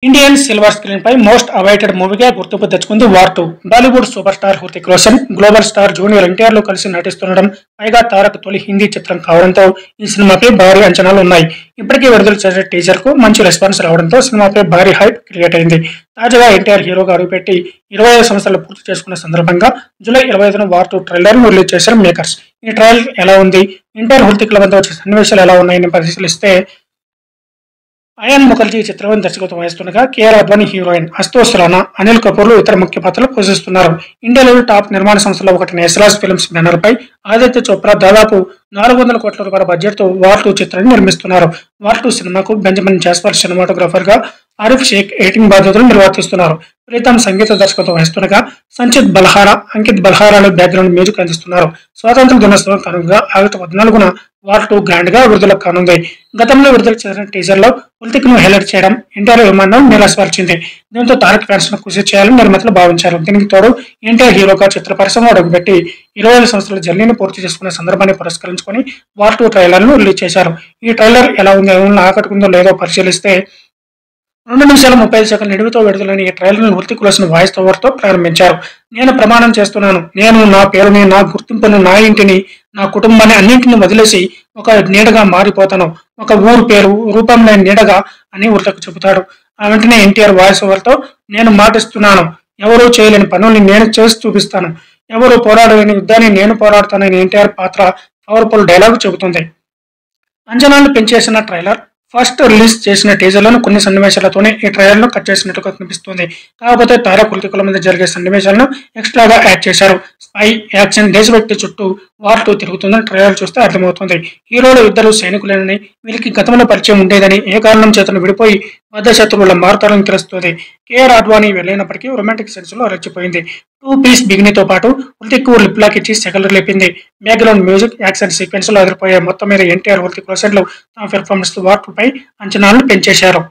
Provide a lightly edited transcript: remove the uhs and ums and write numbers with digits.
Indian silver screen పై most awaited మూవీగా గుర్తింపు తెచ్చుకుంది war 2. Bollywood super star Hrithik Roshan, global star junior NTR లో కలిసి నటిస్తుండడం, పైగా తారక్ తొలి హిందీ చిత్రం కావడంతో ఈ సినిమాపై భారీ అంచనాలు ఉన్నాయి. ఇప్పటికే విడుదల చేసే టీజర్ కు మంచి రెస్పాన్స్ రావడంతో సినిమాపై భారీ హైప్ క్రియేట్ అయింది. తాజాగా ఎన్టీఆర్ హీరోగా అడుగుపెట్టి 25 సంవత్సరాలు పూర్తి చేసుకున్న సందర్భంగా జూలై 25న వార్ 2 ట్రైలర్ ను రిలీజ్ చేశారు మేకర్స్. ఈ ట్రైలర్ ఎలా ఉంది, ఎన్టీఆర్ హృతిక్ ల మధ్య వచ్చే సన్నివేశాలు ఎలా ఉన్నాయని పరిశీలిస్తే, అయాన్ ముఖర్జీ చిత్రం దర్శకత్వం వహిస్తుండగా కేఆర్ అద్వానీ హీరోయిన్, అశుతోష్ రాణా, అనిల్ కపూర్లు ఇతర ముఖ్య పాత్రలు పోషిస్తున్నారు. ఇండియాలోని టాప్ నిర్మాణ సంస్థల్లో ఒకటి ఎస్రాజ్ ఫిల్మ్స్ బ్యానర్ పై ఆదిత్య చోప్రా దాదాపు 400 కోట్ల రూపాయల బడ్జెట్ తో వార్ 2 చిత్రాన్ని నిర్మిస్తున్నారు. వార్ 2 సినిమాకు బెంజమిన్ జాస్పర్ సినిమాటోగ్రాఫర్ గా, ఆరిఫ్ షేక్ ఎడిటింగ్ బాధ్యతలు నిర్వర్తిస్తున్నారు. ప్రీతం సంగీత దర్శకత్వం వహిస్తుండగా సంచిత్ బల్హారా, అంకిత్ బల్హారాలు బ్యాక్గ్రౌండ్ మ్యూజిక్ అందిస్తున్నారు. స్వాతంత్ర దినోత్సవం కారణంగా ఆగస్టు 14న వార్ 2 గ్రాండ్ గా విడుదల కానుంది. గతంలో విడుదల చేసిన టీజర్ లో హృతిక్ ను హైలైట్ చేయడం ఎన్టీఆర్ విమానం నిరాశపరిచింది. దీంతో తారక్ ఫ్యాన్స్ ను ఖుషి చేయాలని నిర్మాతలు భావించారు. దీనికి తోడు ఎన్టీఆర్ హీరోగా చిత్ర పరిశ్రమ అడుగుపెట్టి 25 సంవత్సరాల జర్నీని పూర్తి చేసుకున్న సందర్భాన్ని పురస్కరించుకొని వార్ 2 ట్రైలర్ ను రిలీజ్ చేశారు. ఈ ట్రైలర్ ఎలా ఉంది, ఏమైనా ఆకట్టుకుందో లేదో పరిశీలిస్తే, 2 నిమిషాల 35 సెకండ్ల నిడివితో విడుదలైన ఈ ట్రైలర్ ను హృతిక్ రోషన్ వాయిస్ ఓవర్ తో ప్రారంభించారు. నేను ప్రమాణం చేస్తున్నాను, నేను నా పేరుని, నా గుర్తింపుని, నా ఇంటిని, నా కుటుంబాన్ని అన్నింటిని వదిలేసి ఒక నీడగా మారిపోతాను. ఒక ఊరు పేరు, రూపం లేని నీడగా అని హృతిక్ చెబుతాడు. ఆ వెంటనే ఎన్టీఆర్ వాయిస్ ఓవర్ తో, నేను మాటిస్తున్నాను, ఎవరూ చేయలేని పనుల్ని నేను చేసి చూపిస్తాను, ఎవరు పోరాడలేని యుద్ధాన్ని నేను పోరాడతానని ఎన్టీఆర్ పాత్ర పవర్ఫుల్ డైలాగ్ చెబుతుంది. అంచనాలను పెంచేసిన ట్రైలర్ ఫస్ట్ రిలీజ్ చేసిన టీజర్లను కొన్ని సన్నివేశాలతోనే ఈ ట్రైలర్ ను కట్ చేసినట్టుగా కనిపిస్తుంది. కాకపోతే తారక్ హృతికుల మీద జరిగే సన్నివేశాలను ఎక్స్ట్రాగా యాడ్ చేశారు. స్పై, యాక్షన్, దేశభక్తి చుట్టూ వార్ 2 తిరుగుతుందని ట్రైలర్ చూస్తే అర్థమవుతుంది. హీరోలు ఇద్దరు సైనికులేనని, వీరికి గతంలో పరిచయం ఉండేదని, ఏ కారణం చేతను విడిపోయి బద్ధ శత్రువుల మారుతారని తెలుస్తుంది. కేఆర్ అద్వానీ వెళ్ళినప్పటికీ రొమాంటిక్ సెన్స్ లో రెచ్చిపోయింది. 2 పీస్ బిగినీతో పాటు హృతిక్ లిప్ లాక్ ఇచ్చి సెకలు లేపింది. బ్యాక్గ్రౌండ్ మ్యూజిక్, యాక్షన్ సీక్వెన్స్ లో అదిరిపోయే. మొత్తం మీద ఎన్టీఆర్ హృతిక్ రోషన్లు తమ పెర్ఫార్మెన్స్ వార్ 2 పై అంచనాలను పెంచేశారు.